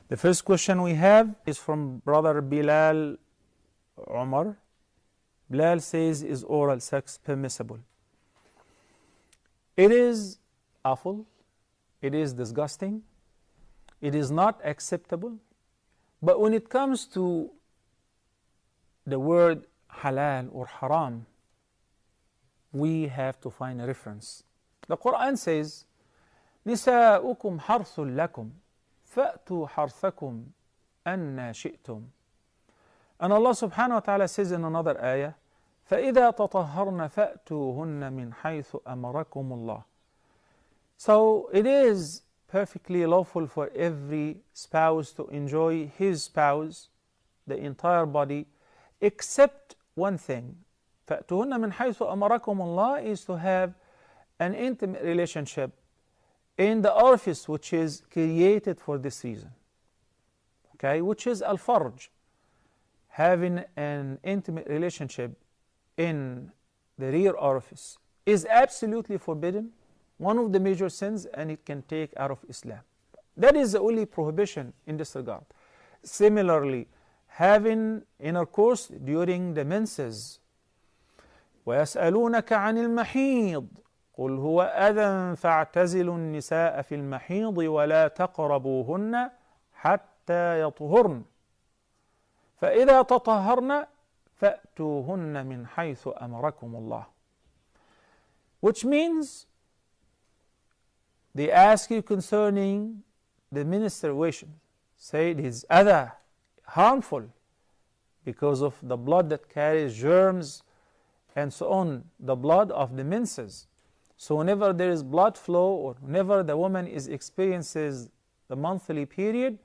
The first question we have is from brother Bilal Umar. Bilal says, is oral sex permissible? It is awful, it is disgusting, it is not acceptable, but when it comes to the word halal or haram, we have to find a reference. The Quran says, نساؤكم حرث لكم فأتوا حرثكم أن شئتم. And Allah subhanahu wa ta'ala says in another ayah, فإذا تطهرن فأتوهن من حيث أمركم الله. So it is perfectly lawful for every spouse to enjoy his spouse, the entire body, except one thing. فأتوهن من حيث أمركم الله is to have an intimate relationship in the orifice which is created for this reason, okay, which is al-farj. Having an intimate relationship in the rear orifice is absolutely forbidden, one of the major sins, and it can take out of Islam. That is the only prohibition in this regard. Similarly, having intercourse during the menses. وَيَسْأَلُونَكَ عَنِ الْمَحِيضِ قُلْ هُوَ أَذًى فَاعْتَزِلُوا النِّسَاءَ فِي الْمَحِيضِ وَلَا تَقْرَبُوهُنَّ حَتَّى يَطْهُرْنَ فإذا تطهرن فأتوهن من حيث أمركم الله. Which means they ask you concerning the menstruation. Say it is adha, harmful, because of the blood that carries germs and so on, the blood of the menses. So whenever there is blood flow or whenever the woman experiences the monthly period,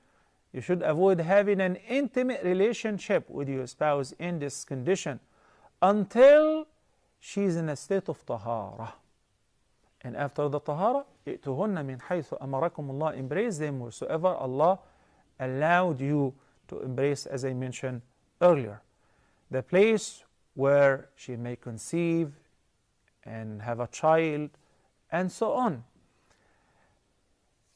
you should avoid having an intimate relationship with your spouse in this condition until she is in a state of tahara. And after the tahara, ائتوهن من حيث أمركم الله, embrace them wheresoever Allah allowed you to embrace, as I mentioned earlier. The place where she may conceive and have a child and so on.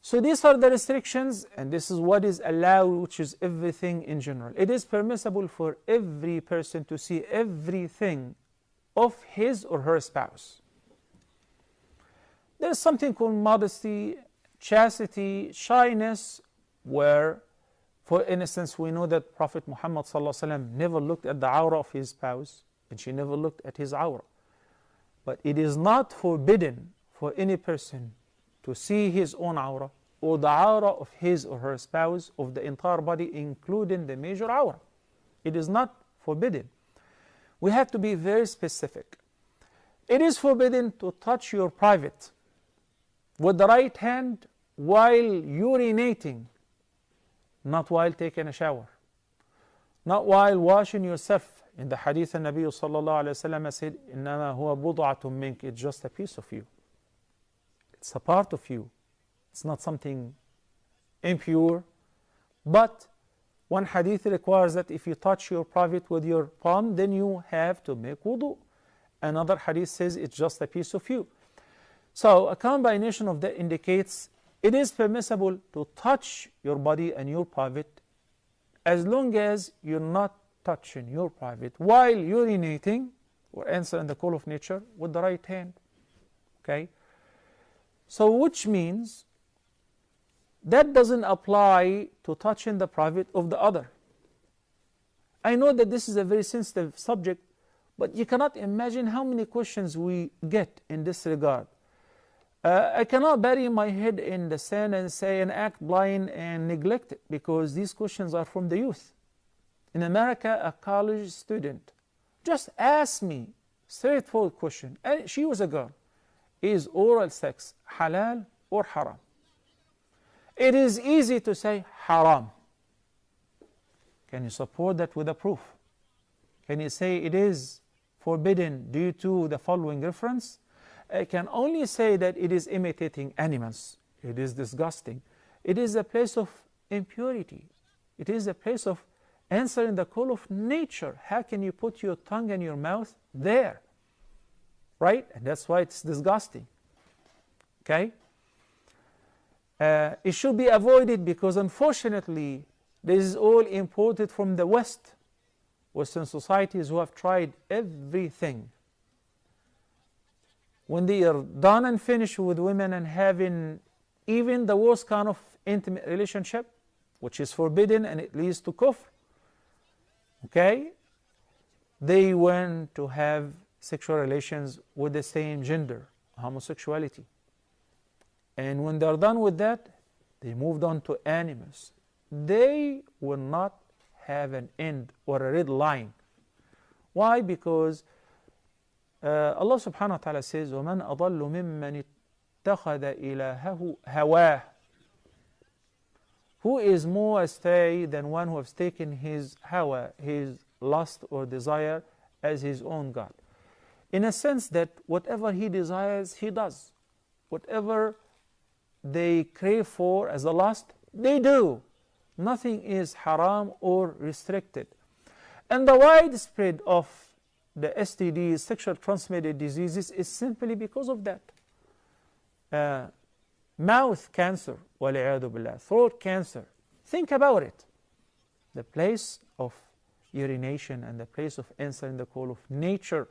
So these are the restrictions, and this is what is allowed, which is everything in general. It is permissible for every person to see everything of his or her spouse. There is something called modesty, chastity, shyness, where, for instance, we know that Prophet Muhammad ﷺ never looked at the awrah of his spouse, and she never looked at his awrah. But it is not forbidden for any person to see his own awrah or the awrah of his or her spouse, of the entire body, including the major awrah. It is not forbidden. We have to be very specific. It is forbidden to touch your private with the right hand while urinating, not while taking a shower, not while washing yourself. In the hadith, the Nabi sallallahu alayhi wa sallam said, إِنَّمَا هُوَ بُضْعَةٌ مِنْكَ. It's just a piece of you. It's a part of you. It's not something impure. But one hadith requires that if you touch your private with your palm, then you have to make wudu. Another hadith says it's just a piece of you. So a combination of that indicates it is permissible to touch your body and your private as long as you're not touching your private while urinating or answering the call of nature with the right hand. Okay? So which means that doesn't apply to touching the private of the other. I know that this is a very sensitive subject, but you cannot imagine how many questions we get in this regard. I cannot bury my head in the sand and say and act blind and neglect it, because these questions are from the youth. In America, a college student just asked me straightforward question, and she was a girl. Is oral sex halal or haram? It is easy to say haram. Can you support that with a proof? Can you say it is forbidden due to the following reference? I can only say that it is imitating animals. It is disgusting. It is a place of impurity. It is a place of answering the call of nature. How can you put your tongue and your mouth there? Right? And that's why it's disgusting. Okay? It should be avoided because unfortunately this is all imported from the West, Western societies who have tried everything. When they are done and finished with women and having even the worst kind of intimate relationship, which is forbidden and it leads to kufr, okay, they went to have sexual relations with the same gender, homosexuality. And when they're done with that, they moved on to animals. They will not have an end or a red line. Why? Because Allah subhanahu wa ta'ala says, وَمَنْ أَضَلُّ مِمَّنِ اتَّخَذَ إِلَهَهُ هَوَاهُ. Who is more astray than one who has taken his hawa, his lust or desire, as his own God? In a sense that whatever he desires, he does. Whatever they crave for as a lust, they do. Nothing is haram or restricted. And the widespread of the STDs, sexual transmitted diseases, is simply because of that. Mouth cancer, وَالْعِيَاذُ بِاللَّهِ, throat cancer. Think about it. The place of urination and the place of answering the call of nature,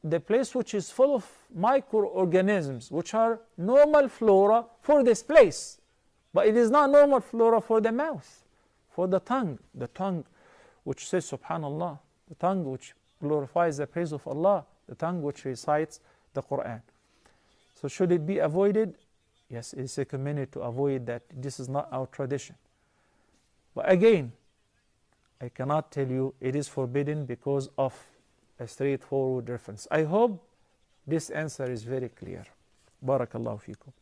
the place which is full of microorganisms, which are normal flora for this place. But it is not normal flora for the mouth, for the tongue which says subhanallah, the tongue which glorifies the praise of Allah, the tongue which recites the Quran. So should it be avoided? Yes, it is recommended to avoid that. This is not our tradition. But again, I cannot tell you it is forbidden because of a straightforward reference. I hope this answer is very clear. Barakallahu feekum.